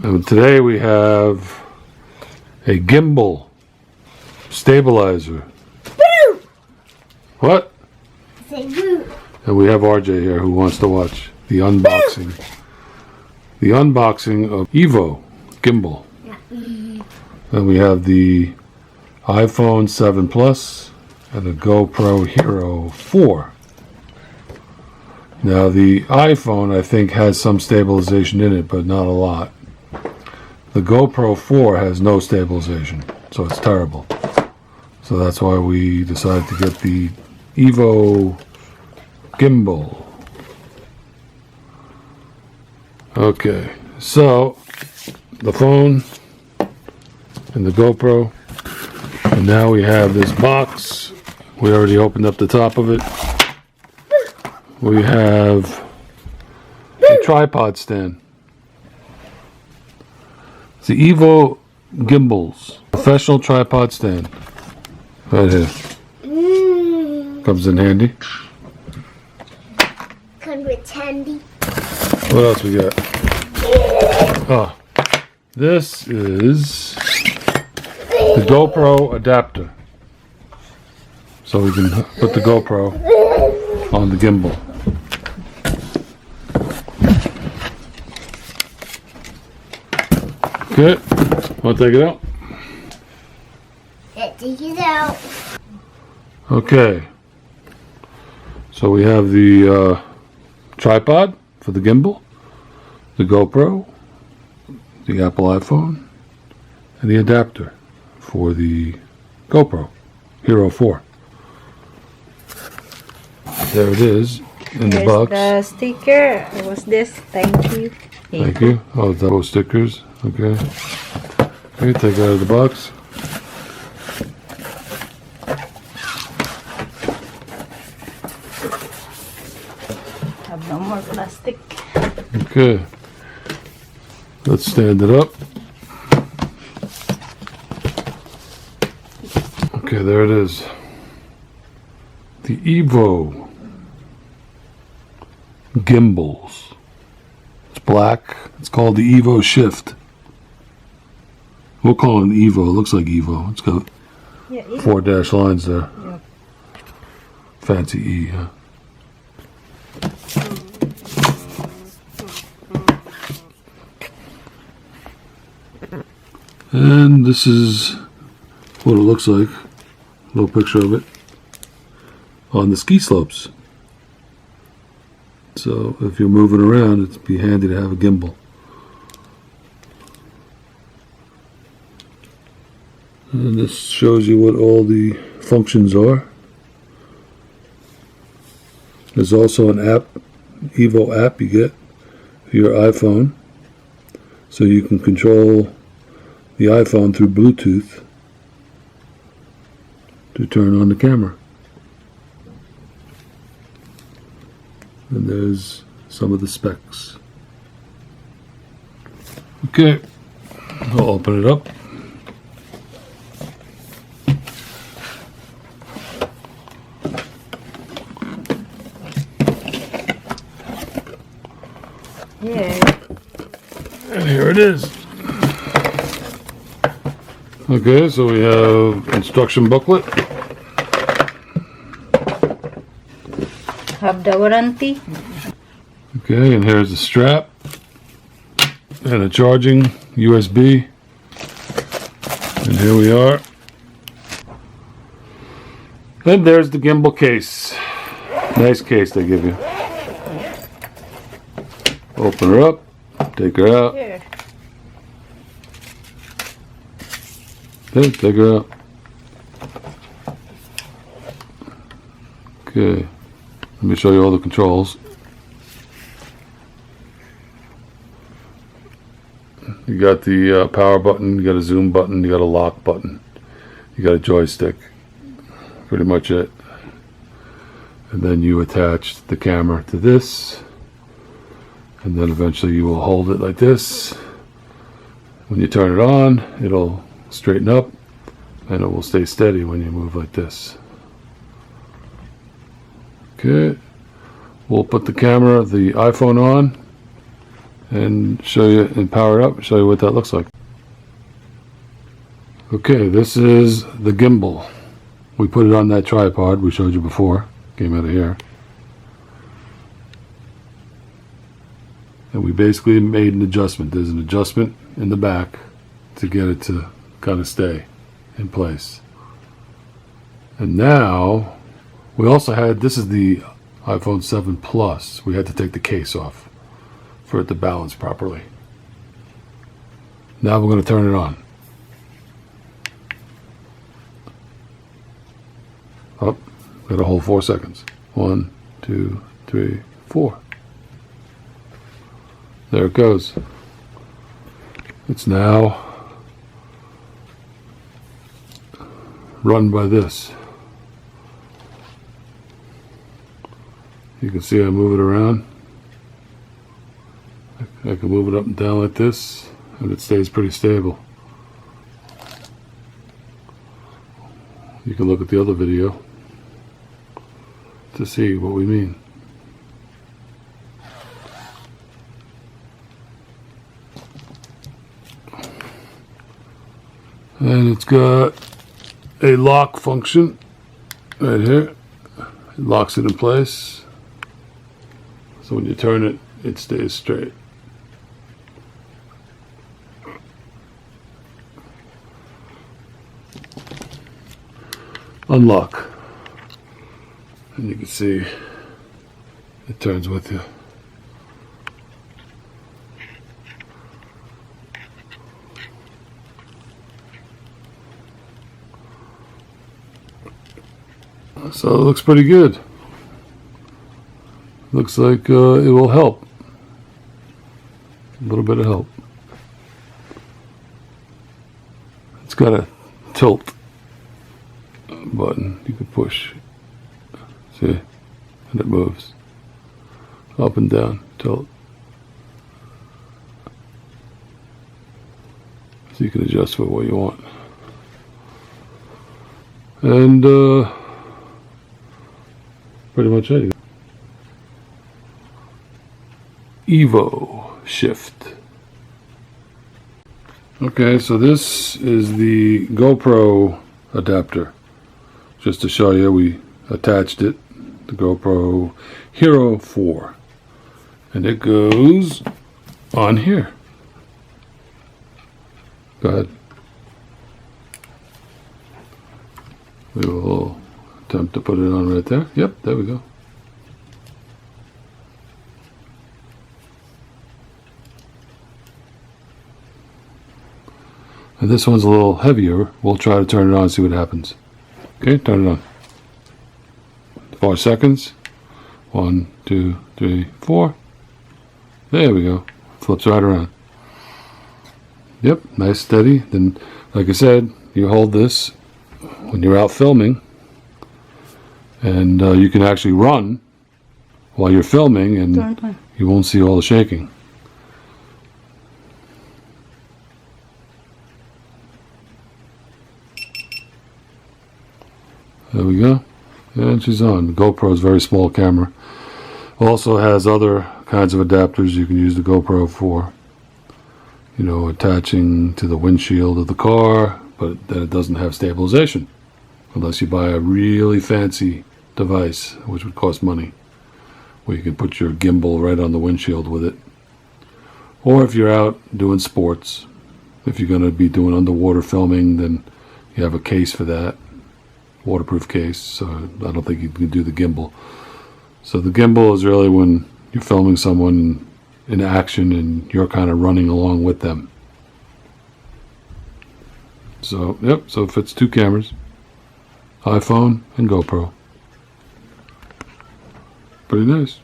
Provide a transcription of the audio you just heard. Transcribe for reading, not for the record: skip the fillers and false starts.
And today we have a gimbal stabilizer. Boo! What? Say boo. And we have RJ here who wants to watch the unboxing. Boo! The unboxing of EVO Gimbal. Yeah. And we have the iPhone 7 Plus and the GoPro Hero 4. Now the iPhone I think has some stabilization in it, but not a lot. The GoPro 4 has no stabilization, so it's terrible. So that's why we decided to get the EVO Gimbal. Okay, so the phone and the GoPro, and now we have this box. We already opened up the top of it. We have a tripod stand. It's the EVO Gimbals professional tripod stand. Right here. Comes in handy. Comes with handy. What else we got? Oh, this is the GoPro Adapter. So we can put the GoPro on the gimbal. Okay, want to take it out? Let's take it out. Okay, so we have the tripod for the gimbal, the GoPro, the Apple iPhone, and the adapter for the GoPro Hero 4. There it is in the box. The sticker. What's this? Thank you. Thank you. Oh, double stickers. Okay. Okay, take it out of the box. Have no more plastic. Okay. Let's stand it up. Okay, there it is. The EVO Gimbals. It's black. It's called the EVO Shift. We'll call it an EVO. It looks like EVO. It's got 4 dash lines there. Yeah. Fancy E, huh? And this is what it looks like. A little picture of it on the ski slopes. So if you're moving around, it'd be handy to have a gimbal. And this shows you what all the functions are. There's also an app, EVO app you get for your iPhone. So you can control the iPhone through Bluetooth to turn on the camera. And there's some of the specs. Okay, I'll open it up. Yeah. And here it is. Okay, so we have instruction booklet. Have the warranty. Okay, and here's the strap and a charging USB. And here we are. And there's the gimbal case. Nice case they give you. Open her up, take her out. Here. Okay, take her out. Okay, let me show you all the controls. You got the power button, you got a zoom button, you got a lock button, you got a joystick. Pretty much it. And then you attach the camera to this, and then eventually you will hold it like this. When you turn it on, it'll straighten up, and it will stay steady when you move like this. Okay, we'll put the camera, the iPhone on, and show you and power it up and show you what that looks like. Okay, this is the gimbal. We put it on that tripod we showed you before. Came out of here. And we basically made an adjustment. There's an adjustment in the back to get it to kind of stay in place. And now we also had, this is the iPhone 7 Plus. We had to take the case off for it to balance properly. Now we're going to turn it on. Up. Got to hold 4 seconds. 1, 2, 3, 4. There it goes. It's now run by this. You can see I move it around. I can move it up and down like this, and it stays pretty stable. You can look at the other video to see what we mean. And it's got a lock function right here. It locks it in place. So when you turn it, it stays straight. Unlock. And you can see it turns with you. So it looks pretty good. Looks like it will help. A little bit of help. It's got a tilt button you can push. See? And it moves. Up and down. Tilt. So you can adjust for what you want. And pretty much it. EVO shift. Okay, so this is the GoPro adapter. Just to show you, we attached it, the GoPro Hero 4. And it goes on here. Go ahead. We will attempt to put it on right there. Yep, there we go. And this one's a little heavier. We'll try to turn it on and see what happens. Okay, turn it on. 4 seconds. 1, 2, 3, 4. There we go. Flips right around. Yep, nice, steady. Then, like I said, you hold this when you're out filming, and you can actually run while you're filming, and you won't see all the shaking. There we go. And she's on. The GoPro is a very small camera. Also has other kinds of adapters you can use the GoPro for. You know, attaching to the windshield of the car, but then it doesn't have stabilization. Unless you buy a really fancy device, which would cost money. Where you can put your gimbal right on the windshield with it. Or if you're out doing sports, if you're going to be doing underwater filming, then you have a case for that. Waterproof case, so I don't think you can do the gimbal. So the gimbal is really when you're filming someone in action and you're kind of running along with them. So, yep, so it fits 2 cameras, iPhone and GoPro. Pretty nice.